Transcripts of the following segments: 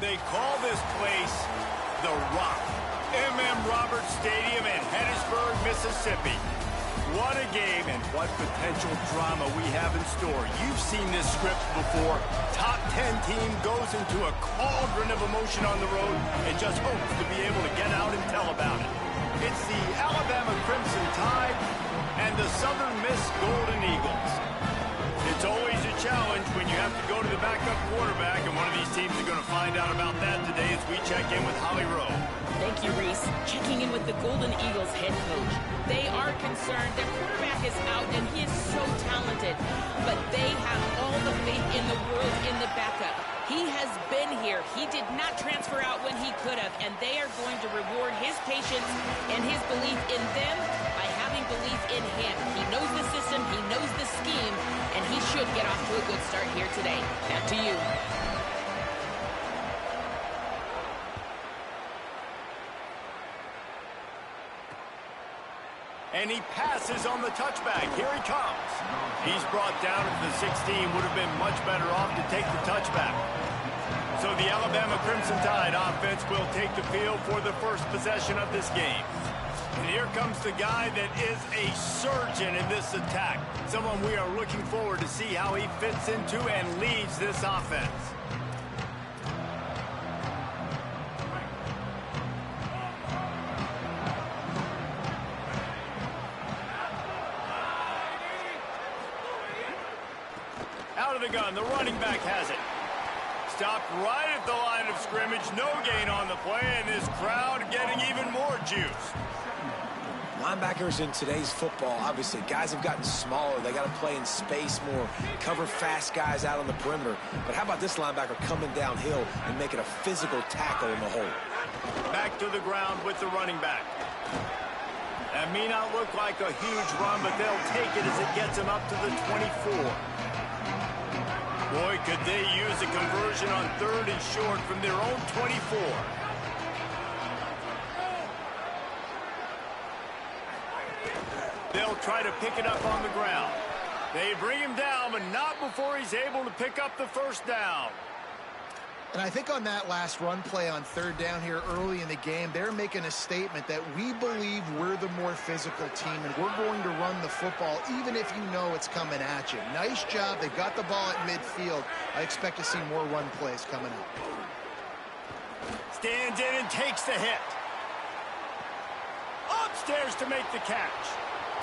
They call this place The Rock. M.M. Roberts Stadium in Hattiesburg, Mississippi. What a game and what potential drama we have in store. You've seen this script before. Top 10 team goes into a cauldron of emotion on the road and just hopes to be able to get out and tell about it. It's the Alabama Crimson Tide and the Southern Miss Golden Eagles. It's always a challenge when you have to go to the backup quarterback, and one of these teams are going to find out about that today as we check in with Holly Rowe. Thank you, Reese. Checking in with the Golden Eagles head coach. They are concerned. Their quarterback is out, and he is so talented. But they have all the faith in the world in the backup. He has been here. He did not transfer out when he could have, and they are going to reward his patience and his belief in them by having belief in him. He knows the system, he knows the scheme, and he should get off to a good start here today. Back to you. And he passes on the touchback. Here he comes. He's brought down at the 16. Would have been much better off to take the touchback. So the Alabama Crimson Tide offense will take the field for the first possession of this game. And here comes the guy that is a surgeon in this attack. Someone we are looking forward to see how he fits into and leads this offense. Out of the gun, the running back has it. Stopped right at the line of scrimmage, no gain on the play, and this crowd getting even more juice. Linebackers in today's football, obviously, guys have gotten smaller. They got to play in space more, cover fast guys out on the perimeter. But how about this linebacker coming downhill and making a physical tackle in the hole? Back to the ground with the running back. That may not look like a huge run, but they'll take it as it gets them up to the 24. Boy, could they use a conversion on 3rd and short from their own 24. They'll try to pick it up on the ground. They bring him down, but not before he's able to pick up the first down. And I think on that last run play on 3rd down here early in the game, they're making a statement that we believe we're the more physical team and we're going to run the football even if you know it's coming at you. Nice job. They got the ball at midfield. I expect to see more run plays coming up. Stands in and takes the hit. Upstairs to make the catch.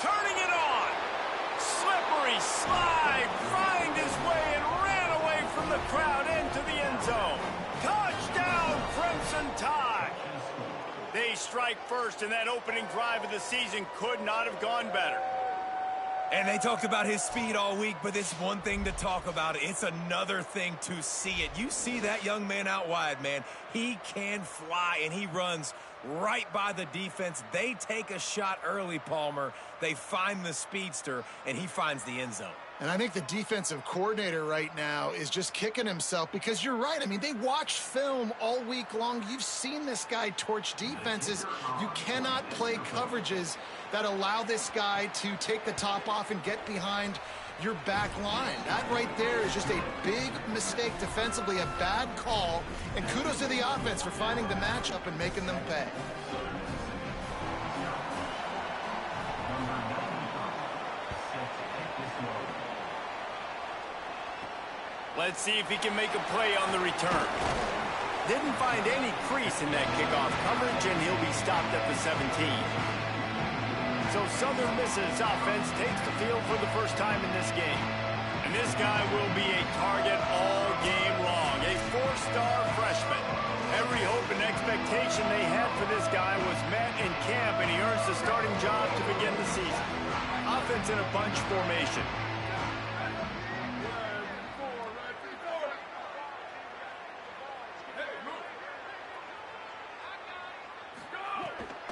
Turning it on. Slippery slide. Find his way and ran away from the crowd into the end zone. Touchdown, Crimson Tide. They strike first, and that opening drive of the season could not have gone better. And they talked about his speed all week, but it's one thing to talk about it. It's another thing to see it. You see that young man out wide, man. He can fly, and he runs right by the defense. They take a shot early, Palmer. They find the speedster, and he finds the end zone. And I think the defensive coordinator right now is just kicking himself because you're right. I mean, they watched film all week long. You've seen this guy torch defenses. You cannot play coverages that allow this guy to take the top off and get behind your back line. That right there is just a big mistake defensively, a bad call. And kudos to the offense for finding the matchup and making them pay. Let's see if he can make a play on the return. Didn't find any crease in that kickoff coverage, and he'll be stopped at the 17. So Southern Miss's offense takes the field for the first time in this game. And this guy will be a target all game long. A 4-star freshman. Every hope and expectation they had for this guy was met in camp, and he earns the starting job to begin the season. Offense in a bunch formation.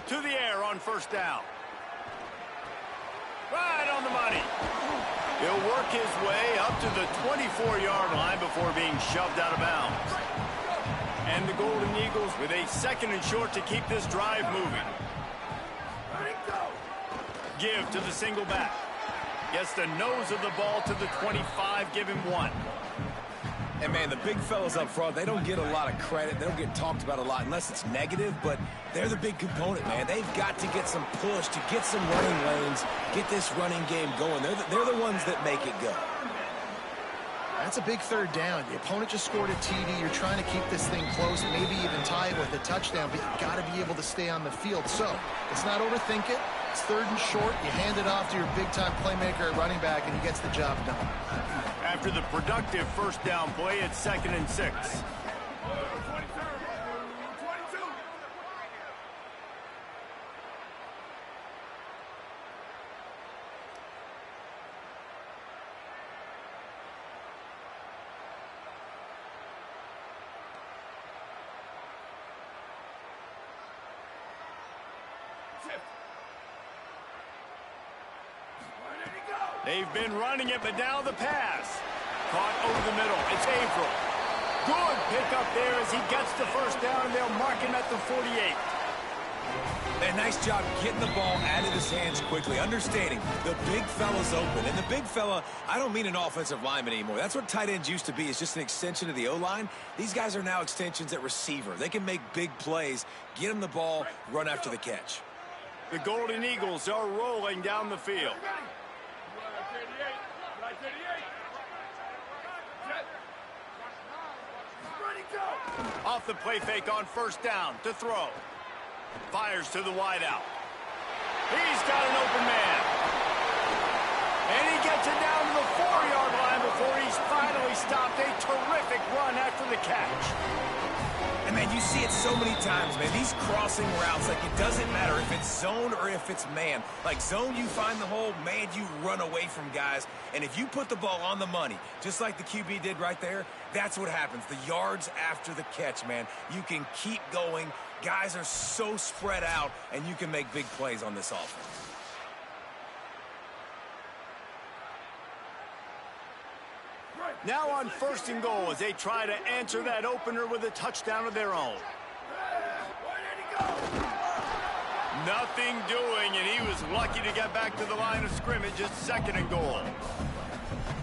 To the air on 1st down. Right on the money. He'll work his way up to the 24-yard line before being shoved out of bounds. And the Golden Eagles with a 2nd and short to keep this drive moving. Give to the single back. Gets the nose of the ball to the 25, give him 1. And, man, the big fellas up front, they don't get a lot of credit. They don't get talked about a lot unless it's negative, but they're the big component, man. They've got to get some push, to get some running lanes, get this running game going. They're the ones that make it go. That's a big third down. The opponent just scored a TD. You're trying to keep this thing close, maybe even tie it with a touchdown, but you've got to be able to stay on the field. So let's not overthink it. It's third and short. You hand it off to your big-time playmaker at running back, and he gets the job done. After the productive first down play, it's 2nd and 6. They've been running it, but now the pass. Caught over the middle. It's April. Good pickup there as he gets the first down, and they'll mark him at the 48. And nice job getting the ball out of his hands quickly, understanding the big fella's open. And the big fella, I don't mean an offensive lineman anymore. That's what tight ends used to be, is just an extension of the O-line. These guys are now extensions at receiver. They can make big plays, get him the ball, run after the catch. The Golden Eagles are rolling down the field. Off the play fake on first down to throw. Fires to the wideout. He's got an open man. And he gets it down to the 4-yard line before he's finally stopped. A terrific run after the catch. And, man, you see it so many times, man. These crossing routes, like, it doesn't matter if it's zone or if it's man. Like, zone, you find the hole. Man, you run away from guys. And if you put the ball on the money, just like the QB did right there, that's what happens. The yards after the catch, man. You can keep going. Guys are so spread out, and you can make big plays on this offense. Now on 1st and goal as they try to answer that opener with a touchdown of their own. Nothing doing, and he was lucky to get back to the line of scrimmage at 2nd and goal.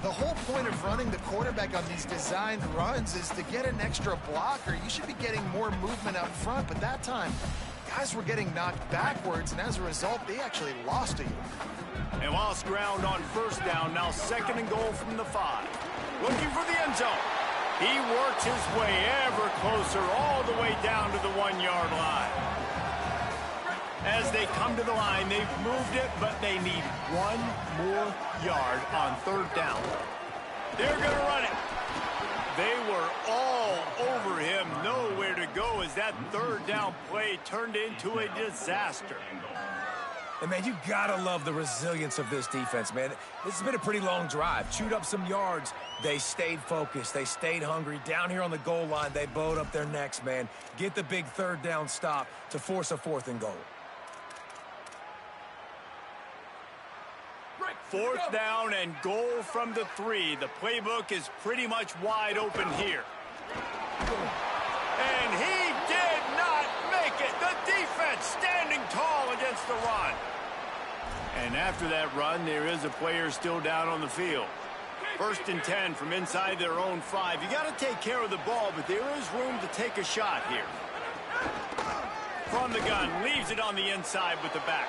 The whole point of running the quarterback on these designed runs is to get an extra blocker. You should be getting more movement up front, but that time, guys were getting knocked backwards, and as a result, they actually lost a yard. And lost ground on first down, now 2nd and goal from the 5. Looking for the end zone. He works his way ever closer all the way down to the 1-yard line. As they come to the line, they've moved it, but they need one more yard on 3rd down. They're going to run it. They were all over him, nowhere to go as that 3rd down play turned into a disaster. And, man, you got to love the resilience of this defense, man. This has been a pretty long drive. Chewed up some yards. They stayed focused. They stayed hungry. Down here on the goal line, they bowed up their necks, man. Get the big 3rd down stop to force a 4th and goal. 4th down and goal from the 3. The playbook is pretty much wide open here. And he did not make it. The defense standing tall against the run. And after that run, there is a player still down on the field. 1st and 10 from inside their own 5. You got to take care of the ball, but there is room to take a shot here. From the gun, leaves it on the inside with the back.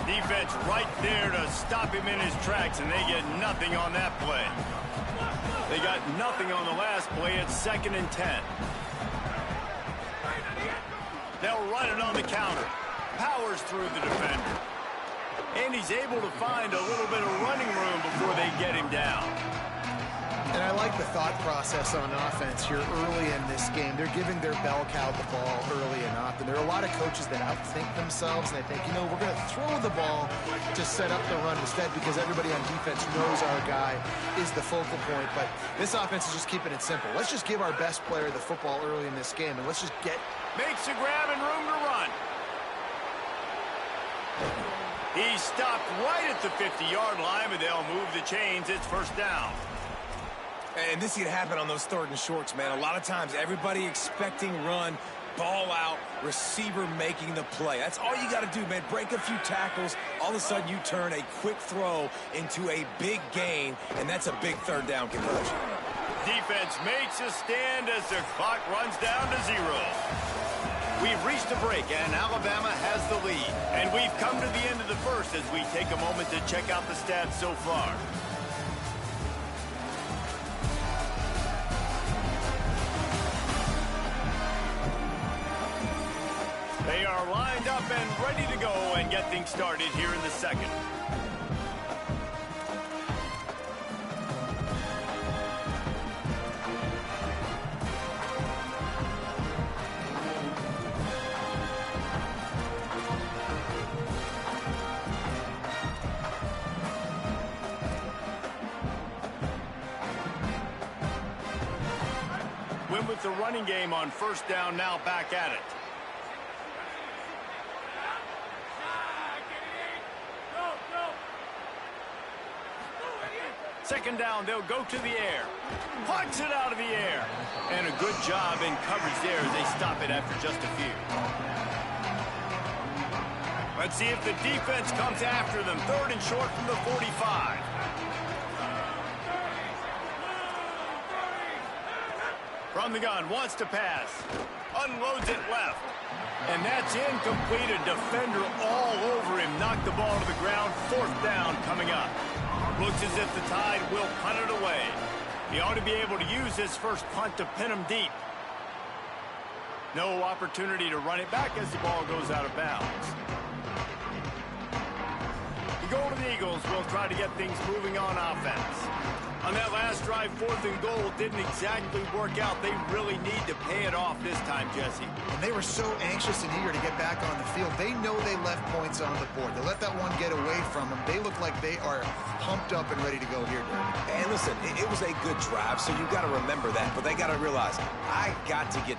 Defense right there to stop him in his tracks, and they get nothing on that play. They got nothing on the last play. It's 2nd and 10. They'll run it on the counter. Powers through the defender. And he's able to find a little bit of running room before they get him down. And I like the thought process on offense here early in this game. They're giving their bell cow the ball early and often. There are a lot of coaches that outthink themselves, and they think, you know, we're going to throw the ball to set up the run instead because everybody on defense knows our guy is the focal point. But this offense is just keeping it simple. Let's just give our best player the football early in this game, and let's just get... Makes a grab and room to run. He stopped right at the 50-yard line, but they'll move the chains. It's 1st down. And this could happen on those 3rd and shorts, man. A lot of times, everybody expecting run, ball out, receiver making the play. That's all you got to do, man. Break a few tackles. All of a sudden, you turn a quick throw into a big gain, and that's a big 3rd down conversion. Defense makes a stand as the clock runs down to 0. We've reached a break, and Alabama has the lead. And we've come to the end of the first as we take a moment to check out the stats so far. They are lined up and ready to go and get things started here in the second. Win with the running game on first down, now back at it. Second down, they'll go to the air. Plucks it out of the air. And a good job in coverage there as they stop it after just a few. Let's see if the defense comes after them. Third and short from the 45. From the gun, wants to pass. Unloads it left. And that's incomplete. A defender all over him. Knocked the ball to the ground. Fourth down coming up. Looks as if the Tide will punt it away. He ought to be able to use his first punt to pin him deep. No opportunity to run it back as the ball goes out of bounds. The Golden Eagles will try to get things moving on offense. On that last drive, 4th and goal didn't exactly work out. They really need to pay it off this time, Jesse. And they were so anxious and eager to get back on the field. They know they left points on the board. They let that one get away from them. They look like they are pumped up and ready to go here, Derek. And listen, it was a good drive, so you got to remember that. But they got to realize, I got to get...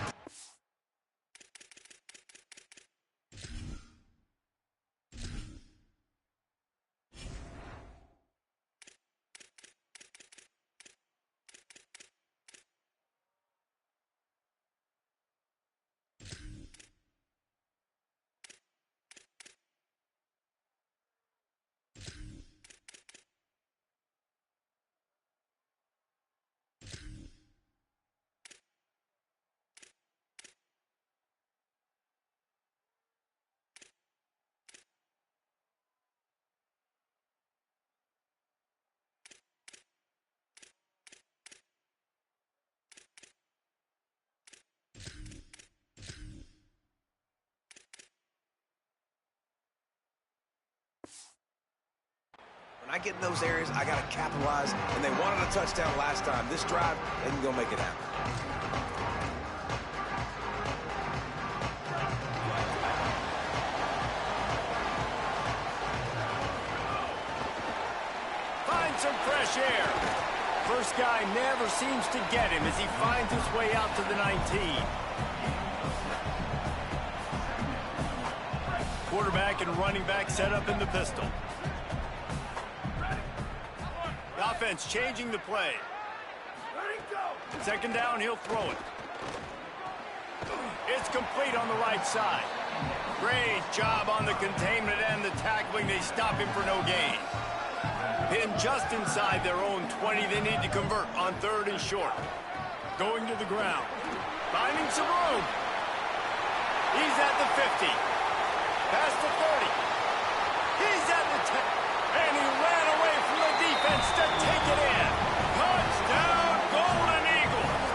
When I get in those areas, I got to capitalize, and they wanted a touchdown last time. This drive, they can go make it happen. Find some fresh air. First guy never seems to get him as he finds his way out to the 19. Quarterback and running back set up in the pistol. The offense changing the play. Second down, he'll throw it. It's complete on the right side. Great job on the containment and the tackling. They stop him for no gain. Pinned just inside their own 20. They need to convert on 3rd and short. Going to the ground. Finding some room. He's at the 50. Past the 30. He's at the 10. And he ran away from the defense to take it in. Touchdown, Golden Eagles.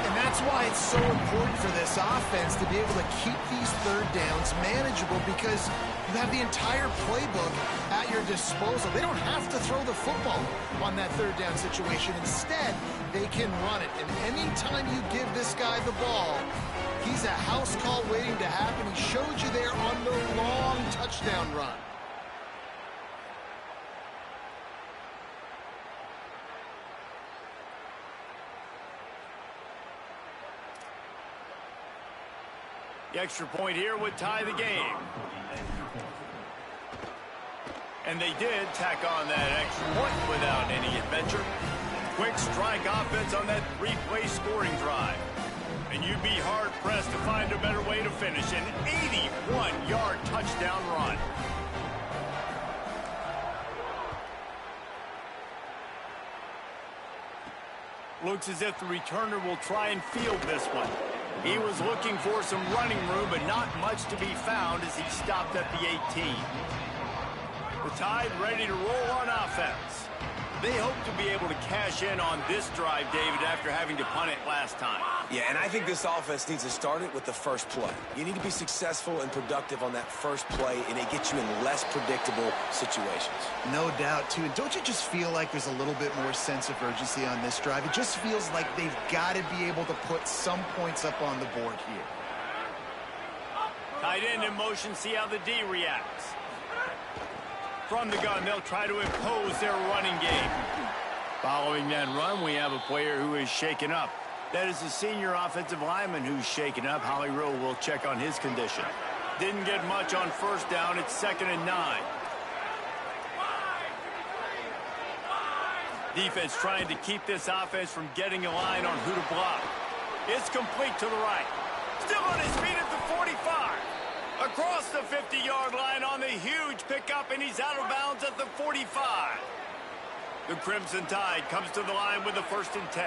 And that's why it's so important for this offense to be able to keep these 3rd downs manageable, because you have the entire playbook at your disposal. They don't have to throw the football on that 3rd down situation. Instead, they can run it. And anytime you give this guy the ball, he's a house call waiting to happen. He showed you there on the long touchdown run. The extra point here would tie the game. And they did tack on that extra point without any adventure. Quick strike offense on that 3-play scoring drive. And you'd be hard-pressed to find a better way to finish an 81-yard touchdown run. Looks as if the returner will try and field this one. He was looking for some running room, but not much to be found as he stopped at the 18. The Tide ready to roll on offense. They hope to be able to cash in on this drive, David, after having to punt it last time. Yeah, and I think this offense needs to start it with the first play. You need to be successful and productive on that first play, and it gets you in less predictable situations. No doubt, too. And don't you just feel like there's a little bit more sense of urgency on this drive? It just feels like they've got to be able to put some points up on the board here. Tight end in motion, see how the D reacts. From the gun, they'll try to impose their running game. Following that run, we have a player who is shaken up. That is the senior offensive lineman who's shaken up. Holly Rowe will check on his condition. Didn't get much on first down. It's 2nd and 9. Defense trying to keep this offense from getting a line on who to block. It's complete to the right. Still on his feet at the 45. Across the 50-yard line on the huge pickup, and he's out of bounds at the 45. The Crimson Tide comes to the line with the 1st and 10.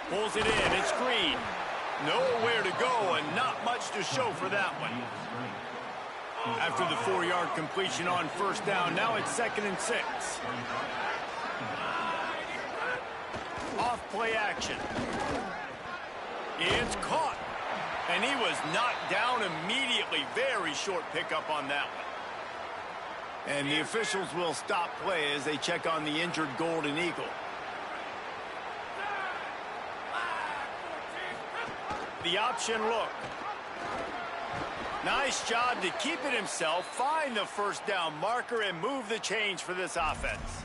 Pulls it in, it's Green. Nowhere to go and not much to show for that one. After the 4-yard completion on first down, now it's 2nd and 6. Off play action. It's caught. And he was knocked down immediately. Very short pickup on that one. And the officials will stop play as they check on the injured Golden Eagle. The option look. Nice job to keep it himself, find the first down marker, and move the chains for this offense.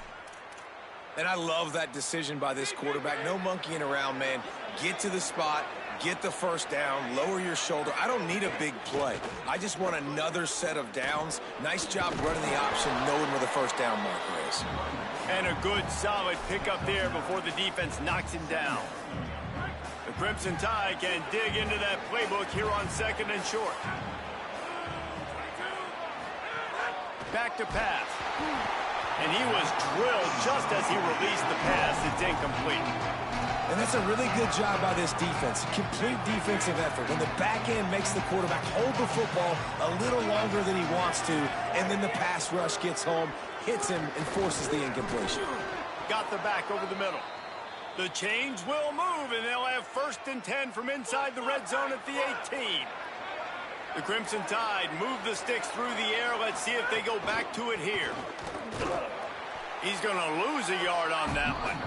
And I love that decision by this quarterback. No monkeying around, man. Get to the spot, get the first down, lower your shoulder. I don't need a big play. I just want another set of downs. Nice job running the option, knowing where the first down marker is. And a good, solid pickup there before the defense knocks him down. The Crimson Tide can dig into that playbook here on 2nd and short. Back to pass. And he was drilled just as he released the pass. It's incomplete. And that's a really good job by this defense. Complete defensive effort. When the back end makes the quarterback hold the football a little longer than he wants to, and then the pass rush gets home, hits him, and forces the incompletion. Got the back over the middle. The chains will move, and they'll have 1st and 10 from inside the red zone at the 18. The Crimson Tide move the sticks through the air. Let's see if they go back to it here. He's going to lose a yard on that one.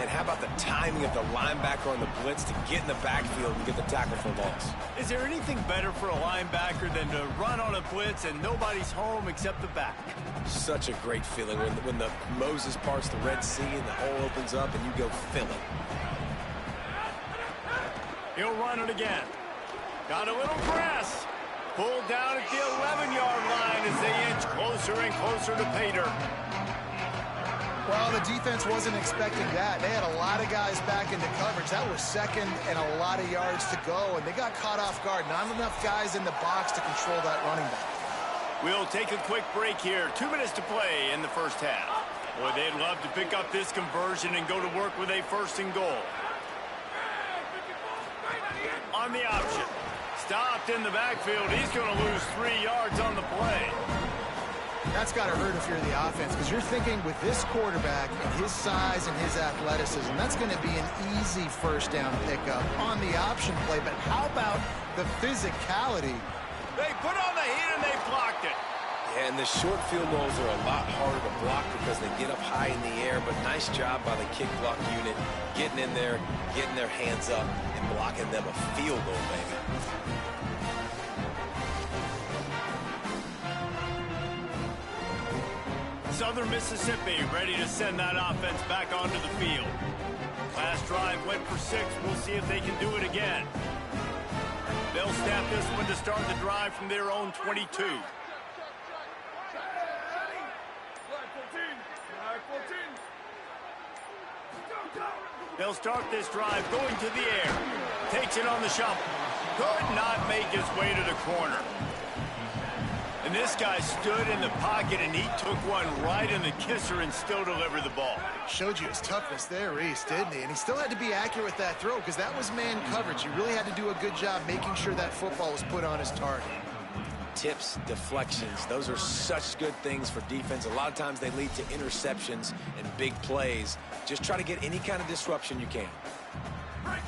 And how about the timing of the linebacker on the blitz to get in the backfield and get the tackle for loss? Is there anything better for a linebacker than to run on a blitz and nobody's home except the back? Such a great feeling when the Moses parts the Red Sea and the hole opens up and you go fill it. He'll run it again. Got a little press. Pulled down at the 11-yard line as they inch closer and closer to pay dirt. Well, the defense wasn't expecting that. They had a lot of guys back into coverage. That was 2nd and a lot of yards to go, and they got caught off guard. Not enough guys in the box to control that running back. We'll take a quick break here. 2 minutes to play in the first half. Boy, they'd love to pick up this conversion and go to work with a 1st and goal. On the option. Stopped in the backfield. He's going to lose 3 yards on the play. That's got to hurt if you're the offense, because you're thinking with this quarterback and his size and his athleticism, that's going to be an easy first down pickup on the option play. But how about the physicality? They put on the heat and they blocked it. Yeah, and the short field goals are a lot harder to block because they get up high in the air, but nice job by the kick block unit getting in there, getting their hands up, and blocking them a field goal, baby. Southern Mississippi ready to send that offense back onto the field. Last drive went for 6. We'll see if they can do it again. They'll snap this one to start the drive from their own 22. They'll start this drive going to the air. Takes it on the shovel. Could not make his way to the corner. And this guy stood in the pocket, and he took one right in the kisser and still delivered the ball. Showed you his toughness there, Reese, didn't he? And he still had to be accurate with that throw because that was man coverage. He really had to do a good job making sure that football was put on his target. Tips, deflections, those are such good things for defense. A lot of times they lead to interceptions and big plays. Just try to get any kind of disruption you can.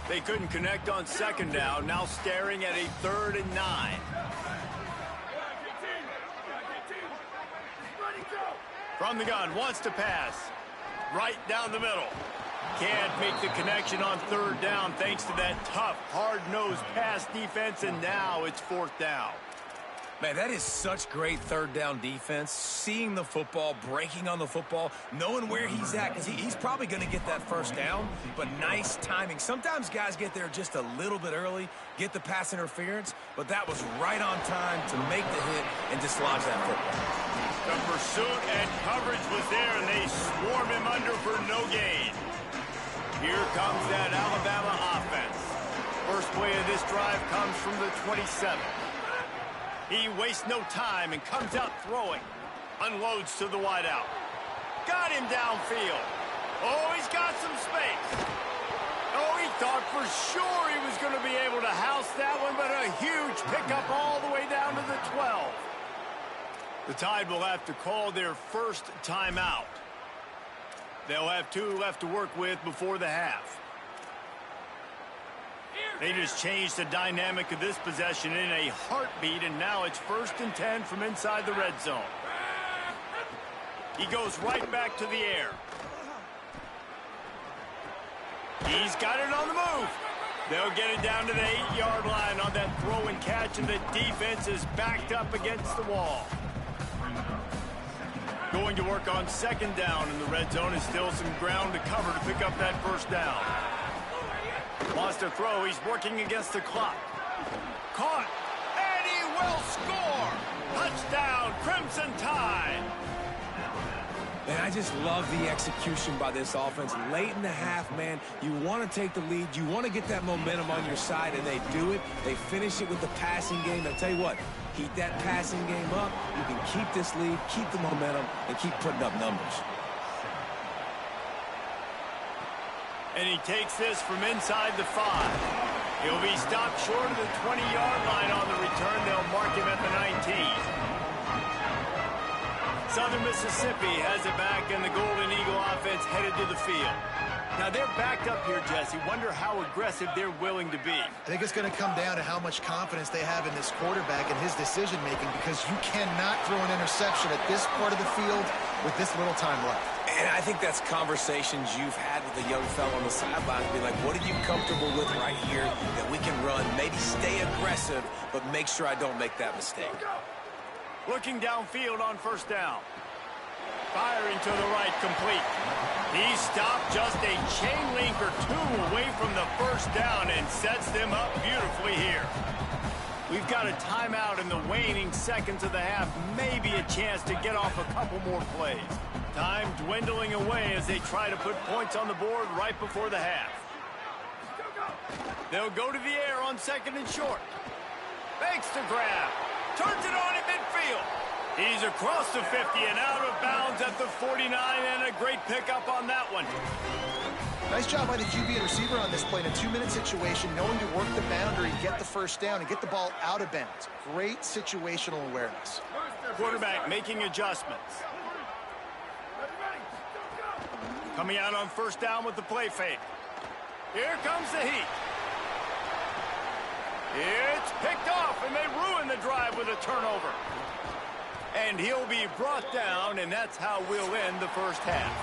They couldn't connect on second down, now staring at a 3rd and 9. From the gun, wants to pass. Right down the middle. Can't make the connection on 3rd down thanks to that tough, hard-nosed pass defense, and now it's 4th down. Man, that is such great 3rd down defense. Seeing the football, breaking on the football, knowing where he's at, because he's probably going to get that 1st down, but nice timing. Sometimes guys get there just a little bit early, get the pass interference, but that was right on time to make the hit and dislodge that football. The pursuit and coverage was there, and they swarm him under for no gain. Here comes that Alabama offense. First play of this drive comes from the 27. He wastes no time and comes out throwing. Unloads to the wideout. Got him downfield. Oh, he's got some space. Oh, he thought for sure he was going to be able to house that one, but a huge pickup all the way down to the 12. The Tide will have to call their first timeout. They'll have 2 left to work with before the half. They just changed the dynamic of this possession in a heartbeat, and now it's 1st and 10 from inside the red zone. He goes right back to the air. He's got it on the move. They'll get it down to the 8-yard line on that throw and catch, and the defense is backed up against the wall. Going to work on 2nd down in the red zone, is still some ground to cover to pick up that 1st down. Wants to throw. He's working against the clock. Caught. And he will score. Touchdown, Crimson Tide. And I just love the execution by this offense. Late in the half, man, you want to take the lead. You want to get that momentum on your side, and they do it. They finish it with the passing game. I'll tell you what, keep that passing game up. You can keep this lead, keep the momentum, and keep putting up numbers. And he takes this from inside the 5. He'll be stopped short of the 20-yard line on the return. They'll mark him at the 19. Southern Mississippi has it back, and the Golden Eagle offense headed to the field. Now they're backed up here, Jesse. Wonder how aggressive they're willing to be. I think it's going to come down to how much confidence they have in this quarterback and his decision-making, because you cannot throw an interception at this part of the field with this little time left. And I think that's conversations you've had with the young fellow on the sidelines. Be like, what are you comfortable with right here that we can run? Maybe stay aggressive, but make sure I don't make that mistake. Looking downfield on 1st down. Firing to the right, complete. He stopped just a chain link or 2 away from the 1st down and sets them up beautifully here. We've got a timeout in the waning seconds of the half. Maybe a chance to get off a couple more plays. Time dwindling away as they try to put points on the board right before the half. They'll go to the air on 2nd and short. Fakes the grab. Turns it on in midfield. He's across the 50 and out of bounds at the 49, and a great pickup on that one. Nice job by the QB and receiver on this play in a 2-minute situation, knowing to work the boundary, get the 1st down, and get the ball out of bounds. Great situational awareness. Quarterback making adjustments. Coming out on 1st down with the play fake. Here comes the heat. It's picked off, and they ruin the drive with a turnover. And he'll be brought down, and that's how we'll end the 1st half.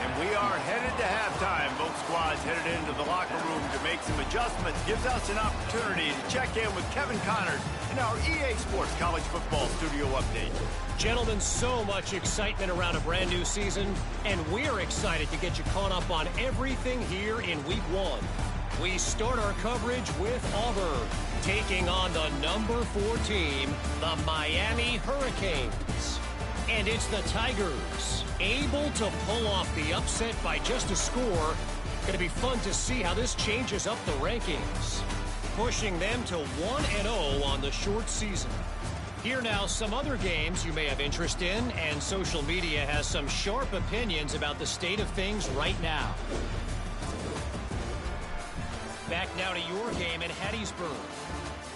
And we are headed to halftime. Both squads headed into the locker room to make some adjustments. Gives us an opportunity to check in with Kevin Connors in our EA Sports College Football Studio Update. Gentlemen, so much excitement around a brand new season, and we're excited to get you caught up on everything here in Week 1. We start our coverage with Auburn, taking on the number 4 team, the Miami Hurricanes. And it's the Tigers, able to pull off the upset by just a score. Going to be fun to see how this changes up the rankings, pushing them to 1-0 on the short season. Here now, some other games you may have interest in, and social media has some sharp opinions about the state of things right now. Back now to your game in Hattiesburg.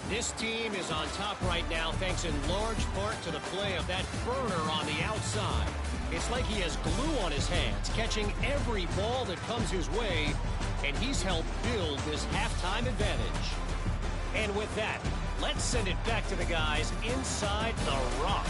This team is on top right now thanks in large part to the play of that burner on the outside. It's like he has glue on his hands, catching every ball that comes his way, and he's helped build this halftime advantage. And with that, let's send it back to the guys inside the rock.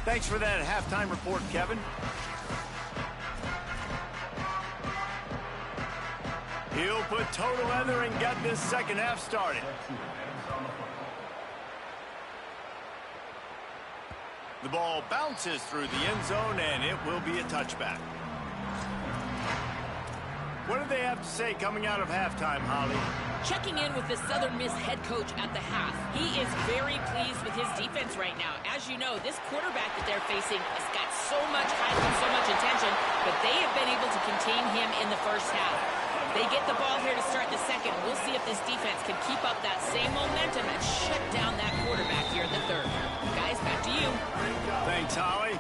Thanks for that halftime report, Kevin. He'll put total leather and get this second half started. The ball bounces through the end zone, and it will be a touchback. What do they have to say coming out of halftime, Holly? Checking in with the Southern Miss head coach at the half. He is very pleased with his defense right now. As you know, this quarterback that they're facing has got so much hype and so much attention, but they have been able to contain him in the first half. They get the ball here to start the second. We'll see if this defense can keep up that same momentum and shut down that quarterback here in the third. Guys, back to you. Thanks, Holly.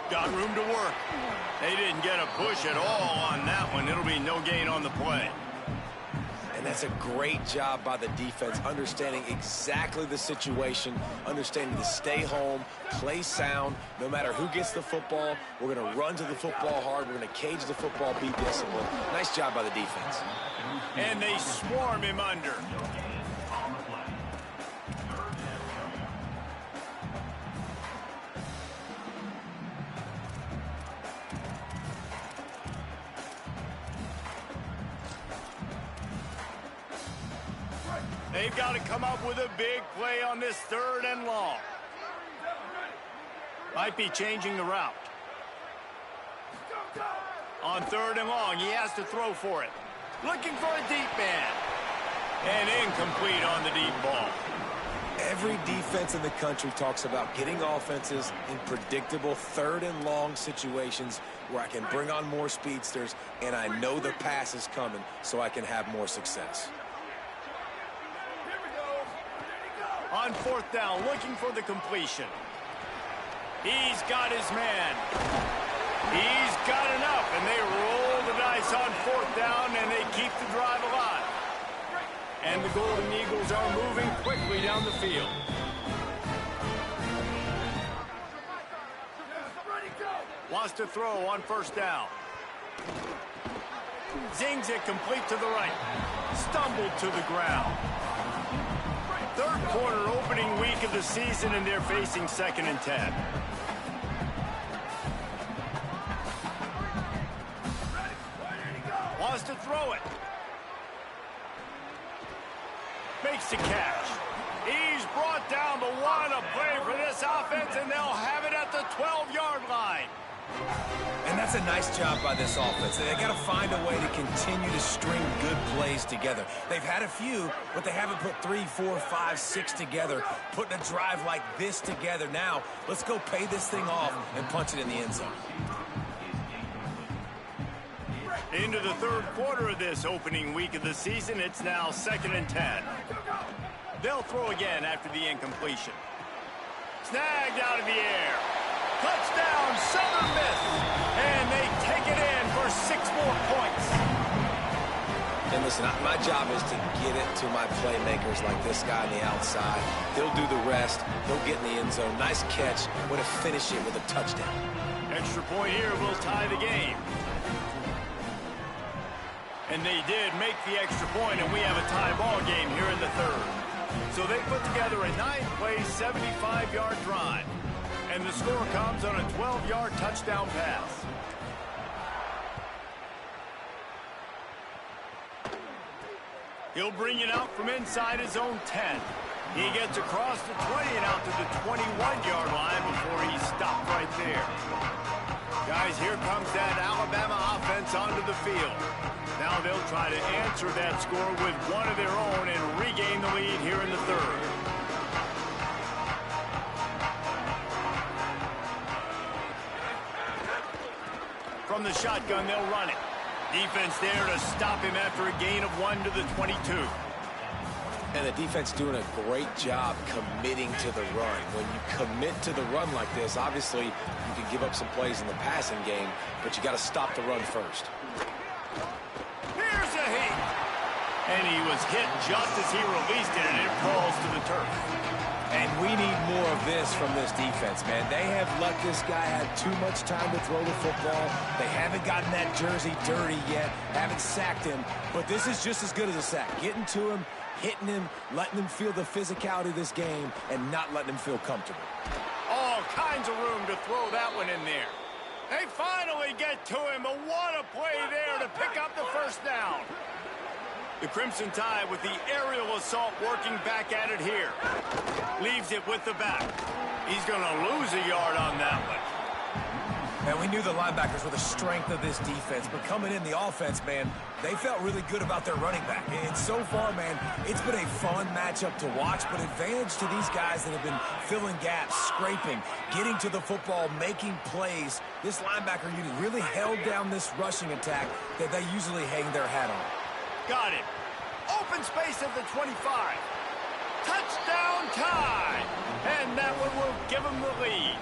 Got room to work. They didn't get a push at all on that one. It'll be no gain on the play. And that's a great job by the defense, understanding exactly the situation, understanding to stay home, play sound. No matter who gets the football, we're going to run to the football hard. We're going to cage the football, be disciplined. Nice job by the defense. And they swarm him under. They've got to come up with a big play on this third and long. Might be changing the route. On third and long, he has to throw for it. Looking for a deep man. And incomplete on the deep ball. Every defense in the country talks about getting offenses in predictable third and long situations where I can bring on more speedsters and I know the pass is coming so I can have more success. On fourth down, looking for the completion. He's got his man. He's got enough, and they roll the dice on fourth down, and they keep the drive alive. And the Golden Eagles are moving quickly down the field. Wants to throw on first down. Zings it complete to the right. Stumbled to the ground. Third quarter opening week of the season, and they're facing 2nd and 10. Wants to throw it. Makes the catch. He's brought down, but what a play for this offense, and they'll have it at the 12-yard line. And that's a nice job by this offense. They got to find a way to continue to string good plays together. They've had a few, but they haven't put 3, 4, 5, 6 together, putting a drive like this together. Now, let's go pay this thing off and punch it in the end zone. Into the third quarter of this opening week of the season, it's now 2nd and 10. They'll throw again after the incompletion. Snagged out of the air. Touchdown, Southern Miss. And they take it in for 6 more points. And listen, my job is to get it to my playmakers like this guy on the outside. They'll do the rest. They'll get in the end zone. Nice catch. Way to finish it with a touchdown. Extra point here will tie the game. And they did make the extra point, and we have a tie ball game here in the third. So they put together a 9-play, 75-yard drive. And the score comes on a 12-yard touchdown pass. He'll bring it out from inside his own 10. He gets across the 20 and out to the 21-yard line before he's stopped right there. Guys, here comes that Alabama offense onto the field. Now they'll try to answer that score with one of their own and regain the lead here in the third. From the shotgun, they'll run it. Defense there to stop him after a gain of 1 to the 22. And the defense doing a great job committing to the run. When you commit to the run like this, obviously you can give up some plays in the passing game, but you got to stop the run first. Here's a hit. And he was hit just as he released it, and it falls to the turf. And we need more of this from this defense, man. They have let this guy have too much time to throw the football. They haven't gotten that jersey dirty yet, haven't sacked him, but this is just as good as a sack. Getting to him, hitting him, letting him feel the physicality of this game, and not letting him feel comfortable. All kinds of room to throw that one in there. They finally get to him, but what a play there to pick up the first down. The Crimson Tide with the aerial assault working back at it here. Leaves it with the back. He's going to lose a yard on that one. And we knew the linebackers were the strength of this defense, but coming in the offense, man, they felt really good about their running back. And so far, man, it's been a fun matchup to watch, but advantage to these guys that have been filling gaps, scraping, getting to the football, making plays. This linebacker unit really held down this rushing attack that they usually hang their hat on. Got it. Open space at the 25. Touchdown Tide. And that one will give him the lead.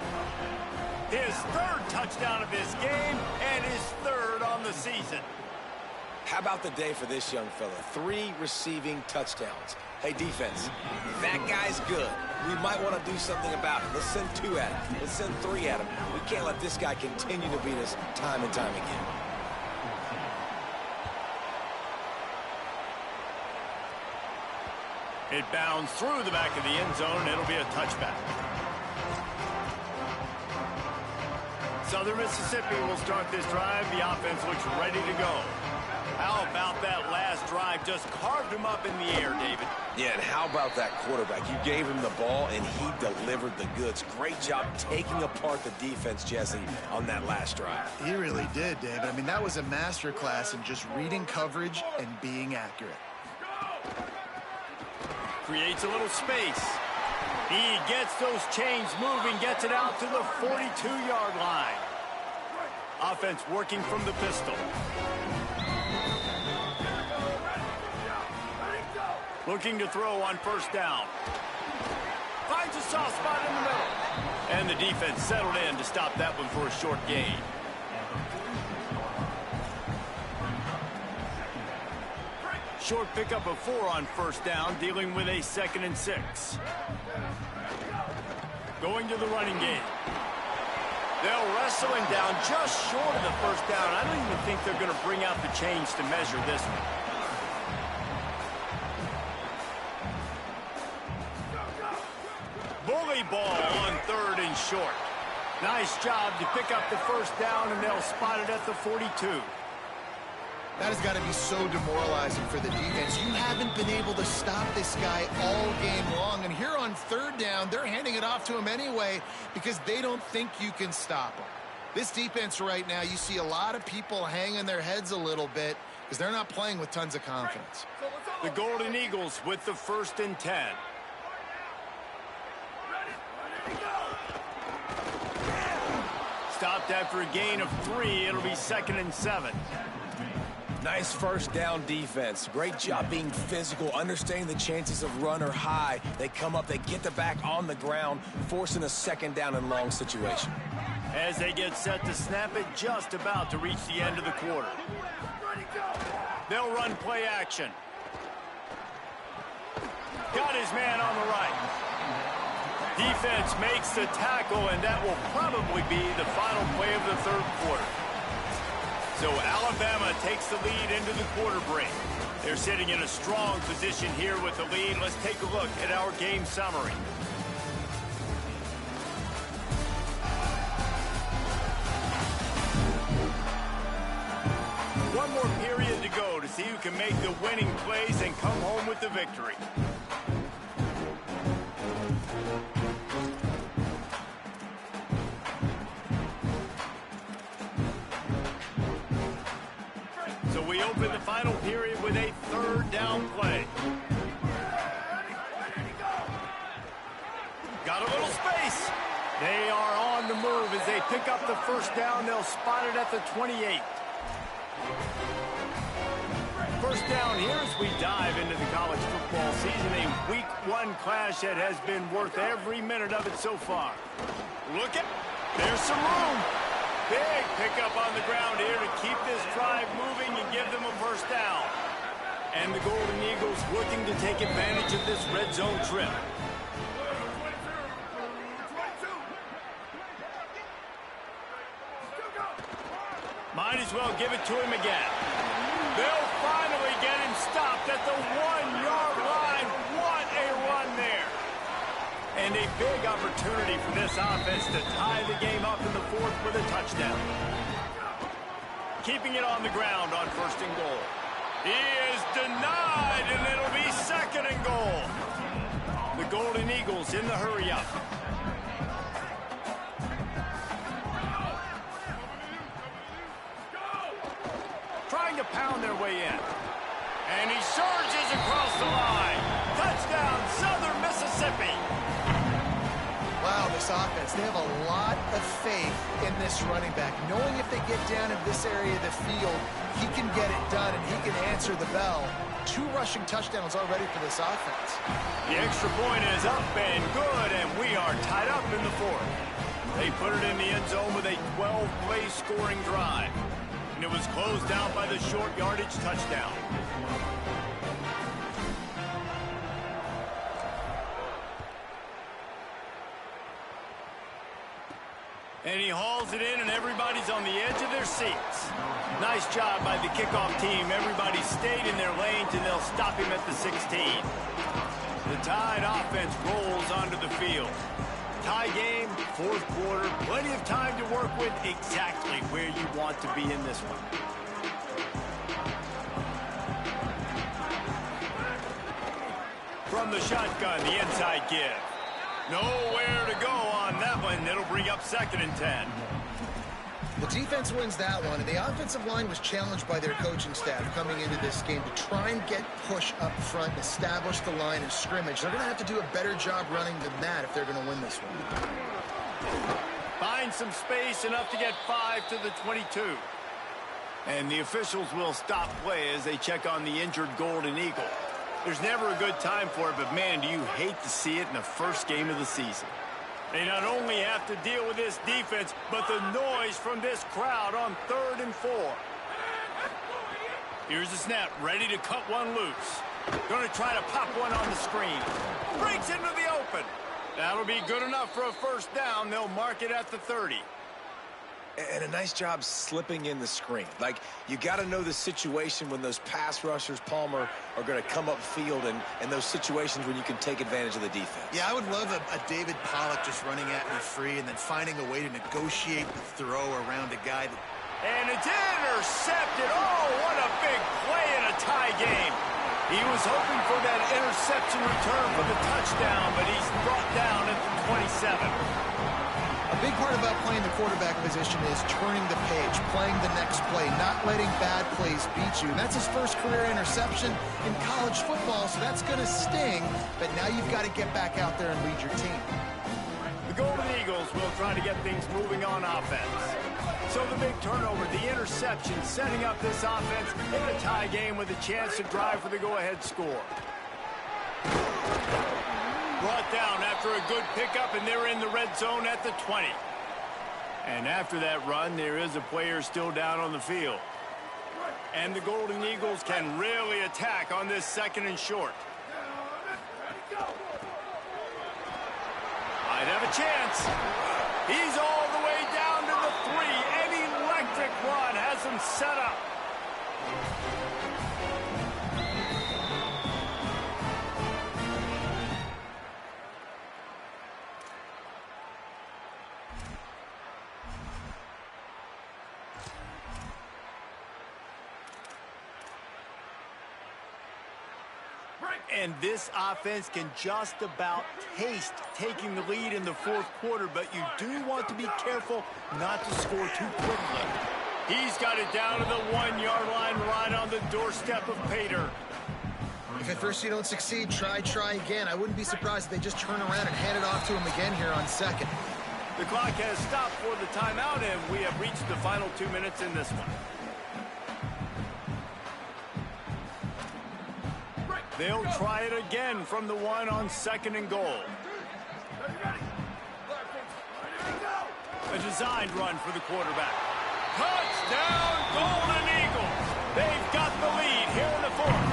His third touchdown of this game and his third on the season. How about the day for this young fella? 3 receiving touchdowns. Hey, defense, that guy's good. We might want to do something about it. Let's send 2 at him. Let's send 3 at him. We can't let this guy continue to beat us time and time again. It bounds through the back of the end zone, and it'll be a touchback. Southern Mississippi will start this drive. The offense looks ready to go. How about that last drive? Just carved him up in the air, David. Yeah, and how about that quarterback? You gave him the ball, and he delivered the goods. Great job taking apart the defense, Jesse, on that last drive. He really did, David. I mean, that was a masterclass in just reading coverage and being accurate. Creates a little space. He gets those chains moving, gets it out to the 42-yard line. Offense working from the pistol. Looking to throw on first down. Finds a soft spot in the middle. And the defense settled in to stop that one for a short gain. Short pickup of 4 on first down, dealing with a 2nd and 6. Going to the running game. They'll wrestle him down just short of the first down. I don't even think they're going to bring out the chains to measure this one. Bully ball on 3rd and short. Nice job to pick up the first down, and they'll spot it at the 42. That has got to be so demoralizing for the defense. You haven't been able to stop this guy all game long. And here on 3rd down, they're handing it off to him anyway because they don't think you can stop him. This defense right now, you see a lot of people hanging their heads a little bit because they're not playing with tons of confidence. The Golden Eagles with the 1st and 10. Stopped after a gain of 3. It'll be 2nd and 7. Nice first down defense. Great job being physical, understanding the chances of run are high. They come up, they get the back on the ground, forcing a 2nd down and long situation. As they get set to snap it, just about to reach the end of the quarter. They'll run play action. Got his man on the right. Defense makes the tackle, and that will probably be the final play of the 3rd quarter. So Alabama takes the lead into the quarter break. They're sitting in a strong position here with the lead. Let's take a look at our game summary. One more period to go to see who can make the winning plays and come home with the victory. So we open the final period with a third down play. Got a little space. They are on the move as they pick up the first down. They'll spot it at the 28. First down here as we dive into the college football season. A week 1 clash that has been worth every minute of it so far. Look at, there's some room. Big pickup on the ground here to keep this drive moving and give them a first down. And the Golden Eagles looking to take advantage of this red zone trip. Might as well give it to him again. They'll finally get him stopped at the 1-yard line. What a run there. And a big opportunity for this offense to tie the game up in the fourth with a touchdown. Keeping it on the ground on first and goal. He is denied, and it'll be second and goal. The Golden Eagles in the hurry-up. Trying to pound their way in. And he surges across the line. Touchdown, Southern Mississippi. Wow, this offense, they have a lot of faith in this running back, knowing if they get down in this area of the field, he can get it done and he can answer the bell. 2 rushing touchdowns already for this offense. The extra point is up and good, and we are tied up in the fourth. They put it in the end zone with a 12-play scoring drive. And it was closed out by the short yardage touchdown. And he hauls it in, and everybody's on the edge of their seats. Nice job by the kickoff team. Everybody stayed in their lanes, and they'll stop him at the 16. The Tide offense rolls onto the field. Tie game, fourth quarter, plenty of time to work with, exactly where you want to be in this one. From the shotgun, the inside give. Nowhere to go on that one. It'll bring up second and 10. The defense wins that one, and the offensive line was challenged by their coaching staff coming into this game to try and get push up front and establish the line of scrimmage. They're going to have to do a better job running than that if they're going to win this one. Find some space, enough to get 5 to the 22. And the officials will stop play as they check on the injured Golden Eagle. There's never a good time for it, but man, do you hate to see it in the first game of the season. They not only have to deal with this defense, but the noise from this crowd on 3rd and 4. Here's the snap, ready to cut one loose. Going to try to pop one on the screen. Breaks into the open. That'll be good enough for a first down. They'll mark it at the 30. And a nice job slipping in the screen. Like, you got to know the situation when those pass rushers, Palmer, are going to come up field and those situations when you can take advantage of the defense. Yeah, I would love a David Pollock just running at me free and then finding a way to negotiate the throw around a guy. And it's intercepted. Oh, what a big play in a tie game. He was hoping for that interception return for the touchdown, but he's brought down at the 27. A big part about playing the quarterback position is turning the page, playing the next play, not letting bad plays beat you. And that's his first career interception in college football, so that's going to sting. But now you've got to get back out there and lead your team. The Golden Eagles will try to get things moving on offense. So the big turnover, the interception, setting up this offense in a tie game with a chance to drive for the go-ahead score. Brought down after a good pickup, and they're in the red zone at the 20. And after that run, there is a player still down on the field. And the Golden Eagles can really attack on this second and short. Might have a chance. He's all the way down to the 3. An electric run has him set up. And this offense can just about taste taking the lead in the fourth quarter, but you do want to be careful not to score too quickly. He's got it down to the 1-yard line right on the doorstep of Pater. If at first you don't succeed, try again. I wouldn't be surprised if they just turn around and hand it off to him again here on second. The clock has stopped for the timeout, and we have reached the final 2 minutes in this one. They'll try it again from the 1 on 2nd and goal. A designed run for the quarterback. Touchdown, Golden Eagles! They've got the lead here in the 4th.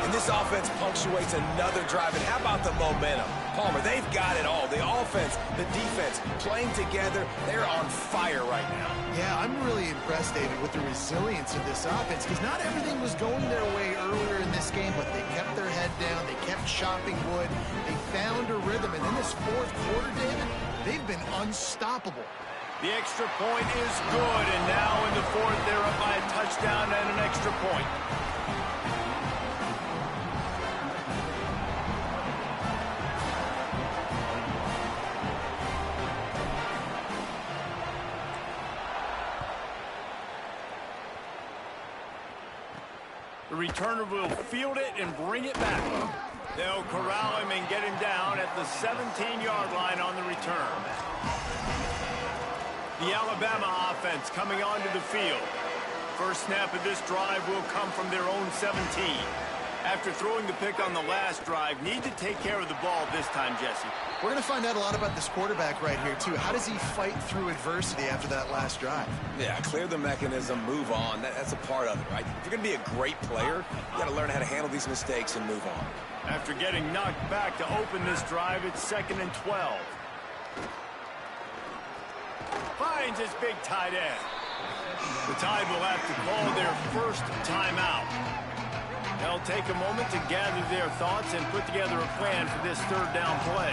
And this offense punctuates another drive. And how about the momentum? Palmer, they've got it all. The offense, the defense, playing together. They're on fire right now. Yeah, I'm really impressed, David, with the resilience of this offense, because not everything was going their way earlier in this game, but they kept their head down. They kept chopping wood. They found a rhythm. And in this 4th quarter, David, they've been unstoppable. The extra point is good, and now in the 4th, they're up by a touchdown and an extra point. The returner will field it and bring it back. They'll corral him and get him down at the 17-yard line on the return. The Alabama offense coming onto the field. First snap of this drive will come from their own 17. After throwing the pick on the last drive, need to take care of the ball this time, Jesse. We're going to find out a lot about this quarterback right here, too. How does he fight through adversity after that last drive? Yeah, clear the mechanism, move on. That's a part of it, right? If you're going to be a great player, you got to learn how to handle these mistakes and move on. After getting knocked back to open this drive, it's 2nd and 12. Finds his big tight end. The Tide will have to call their first timeout. They'll take a moment to gather their thoughts and put together a plan for this 3rd down play.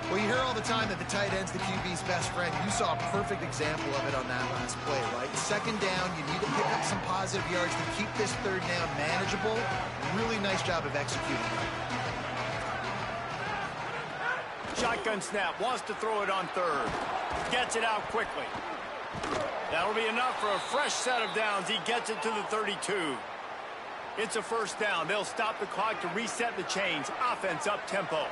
Well, you hear all the time that the tight end's the QB's best friend. You saw a perfect example of it on that last play, right? 2nd down, you need to pick up some positive yards to keep this 3rd down manageable. Really nice job of executing. Shotgun snap, wants to throw it on 3rd. Gets it out quickly. That'll be enough for a fresh set of downs. He gets it to the 32. It's a 1st down. They'll stop the clock to reset the chains. Offense up tempo.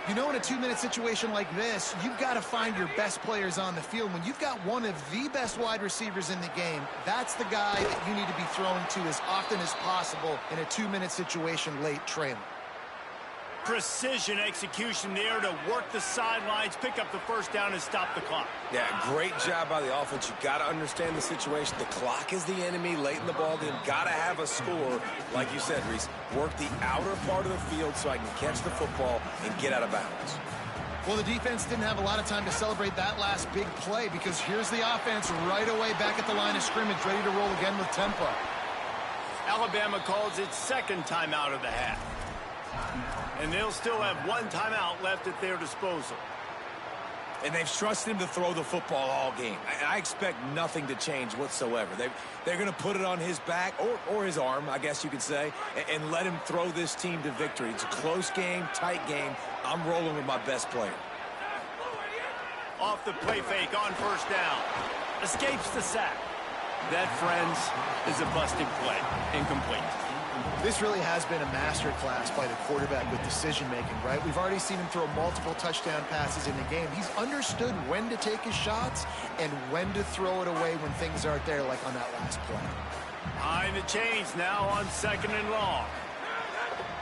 You know, in a 2-minute situation like this, you've got to find your best players on the field. When you've got one of the best wide receivers in the game, that's the guy that you need to be throwing to as often as possible in a 2-minute situation late trailing. Precision execution there to work the sidelines, pick up the 1st down, and stop the clock. Yeah, great job by the offense. You got to understand the situation. The clock is the enemy late in the ball game. Got to have a score, like you said, Reese. Work the outer part of the field so I can catch the football and get out of bounds. Well, the defense didn't have a lot of time to celebrate that last big play, because here's the offense right away back at the line of scrimmage, ready to roll again with tempo. Alabama calls its 2nd timeout of the half. And they'll still have 1 timeout left at their disposal. And they've trusted him to throw the football all game. I expect nothing to change whatsoever. They're going to put it on his back, or his arm, I guess you could say, and let him throw this team to victory. It's a close game, tight game. I'm rolling with my best player. Off the play fake on 1st down. Escapes the sack. That, friends, is a busted play. Incomplete. This really has been a masterclass by the quarterback with decision-making, right? We've already seen him throw multiple touchdown passes in the game. He's understood when to take his shots and when to throw it away when things aren't there, like on that last play. Behind the chains now on 2nd and long.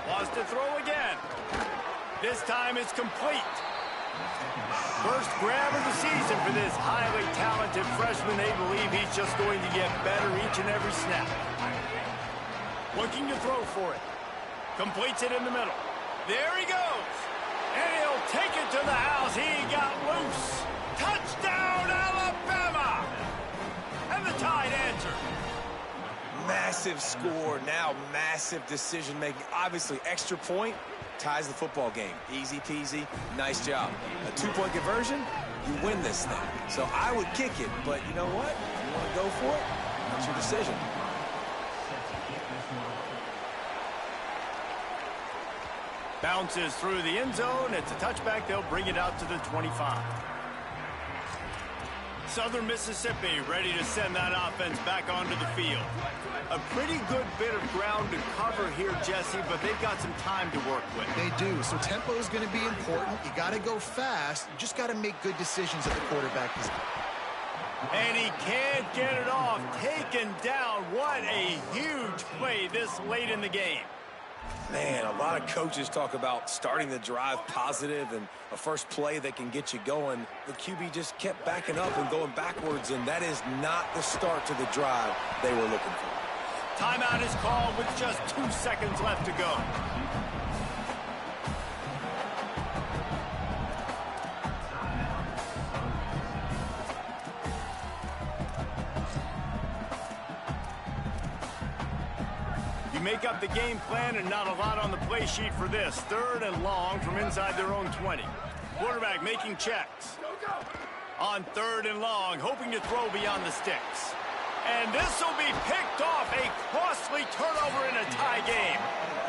Wants to throw again. This time it's complete. First grab of the season for this highly talented freshman. They believe he's just going to get better each and every snap. Looking to throw for it. Completes it in the middle. There he goes. And he'll take it to the house. He got loose. Touchdown, Alabama! And the Tide answer. Massive score, now massive decision-making. Obviously, extra point ties the football game. Easy peasy, nice job. A 2-point conversion, you win this thing. So I would kick it, but you know what? You want to go for it? That's your decision. Bounces through the end zone. It's a touchback. They'll bring it out to the 25. Southern Mississippi ready to send that offense back onto the field. A pretty good bit of ground to cover here, Jesse, but they've got some time to work with. They do. So tempo is going to be important. You got to go fast. You just got to make good decisions at the quarterback position. And he can't get it off. Taken down. What a huge play this late in the game. Man, a lot of coaches talk about starting the drive positive and a first play that can get you going. The QB just kept backing up and going backwards, and that is not the start to the drive they were looking for. Timeout is called with just 2 seconds left to go. You make up the game plan and not a lot on the play sheet for this. 3rd and long from inside their own 20. Quarterback making checks. On 3rd and long, hoping to throw beyond the sticks. And this will be picked off. A costly turnover in a tie game.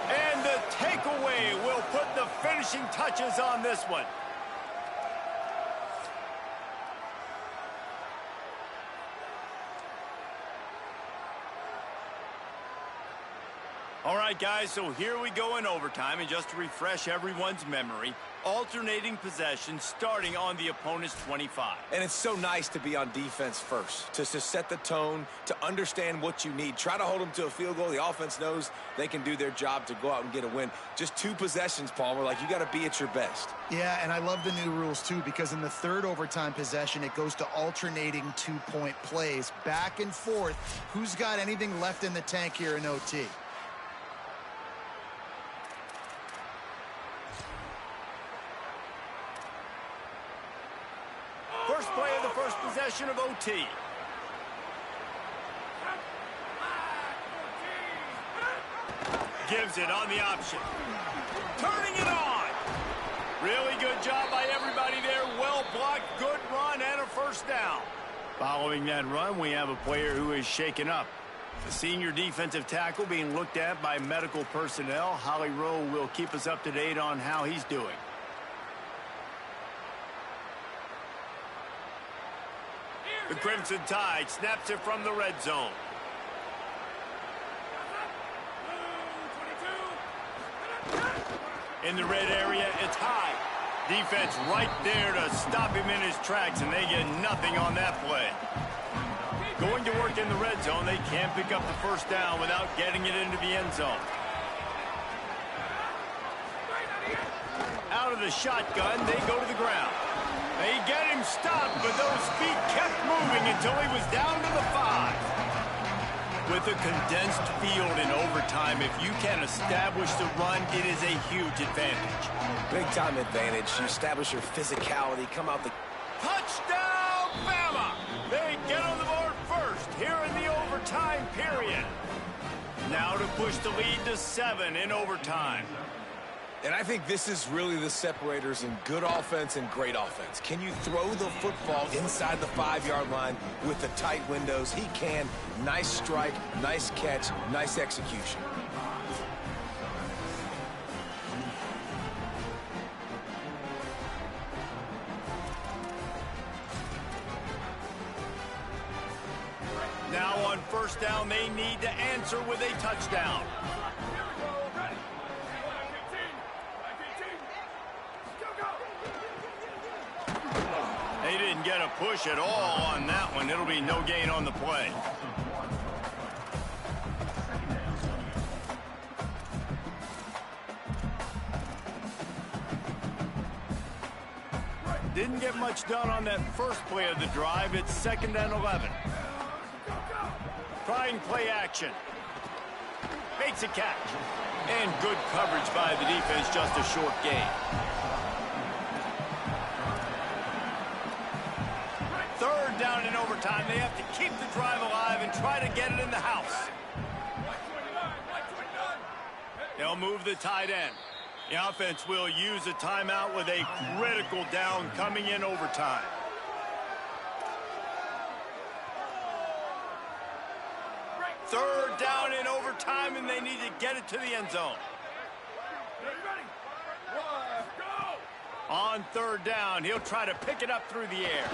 And the takeaway will put the finishing touches on this one. All right, guys, so here we go in overtime, and just to refresh everyone's memory, alternating possession starting on the opponent's 25. And it's so nice to be on defense first, to set the tone, to understand what you need. Try to hold them to a field goal. The offense knows they can do their job to go out and get a win. Just 2 possessions, Palmer, like you got to be at your best. Yeah, and I love the new rules, too, because in the 3rd overtime possession, it goes to alternating 2-point plays, back and forth. Who's got anything left in the tank here in OT? First play of the first possession of OT. Gives it on the option. Turning it on. Really good job by everybody there. Well blocked, good run, and a first down. Following that run, we have a player who is shaken up. The senior defensive tackle being looked at by medical personnel. Holly Rowe will keep us up to date on how he's doing. The Crimson Tide snaps it from the red zone. In the red area, it's high. Defense right there to stop him in his tracks, and they get nothing on that play. Going to work in the red zone, they can't pick up the first down without getting it into the end zone. Out of the shotgun, they go to the ground. They get him stopped, but those feet kept moving until he was down to the 5. With a condensed field in overtime, if you can establish the run, it is a huge advantage. Big-time advantage. You establish your physicality, come out the... Touchdown, Bama! They get on the board first here in the overtime period. Now to push the lead to 7 in overtime. And I think this is really the separators in good offense and great offense. Can you throw the football inside the 5-yard line with the tight windows? He can. Nice strike, nice catch, nice execution. Now on first down, they need to answer with a touchdown. They didn't get a push at all on that one. It'll be no gain on the play. Didn't get much done on that first play of the drive. It's 2nd and 11. Trying play action. Makes a catch. And good coverage by the defense, just a short gain. 3rd down in overtime. They have to keep the drive alive and try to get it in the house. They'll move the tight end. The offense will use a timeout with a critical down coming in overtime. Third down in overtime, and they need to get it to the end zone. On 3rd down, he'll try to pick it up through the air.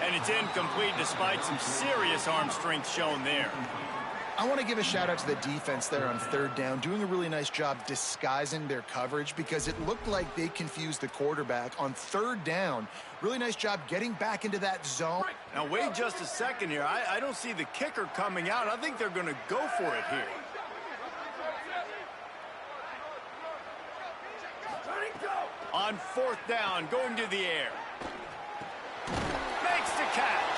And it's incomplete despite some serious arm strength shown there. I want to give a shout out to the defense there on third down, doing a really nice job disguising their coverage because it looked like they confused the quarterback on third down. Really nice job getting back into that zone. Now wait just a second here. I don't see the kicker coming out. I think they're going to go for it here. On fourth down, going to the air. Makes the catch.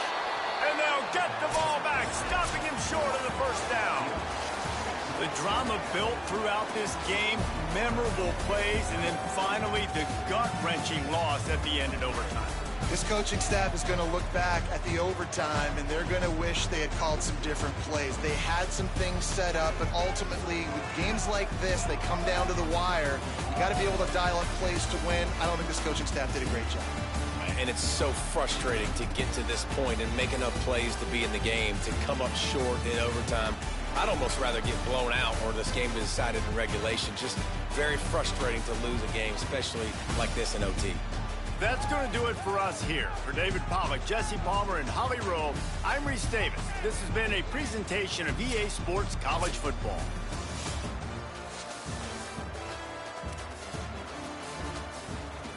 And they'll get the ball back, stopping him short of the first down. The drama built throughout this game, memorable plays, and then finally the gut-wrenching loss at the end in overtime. This coaching staff is going to look back at the overtime, and they're going to wish they had called some different plays. They had some things set up, but ultimately, with games like this, they come down to the wire. You got to be able to dial up plays to win. I don't think this coaching staff did a great job. And it's so frustrating to get to this point and make enough plays to be in the game, to come up short in overtime. I'd almost rather get blown out or this game be decided in regulation. Just very frustrating to lose a game, especially like this in OT. That's going to do it for us here. For David Pollack, Jesse Palmer, and Holly Rowe, I'm Reese Davis. This has been a presentation of EA Sports College Football.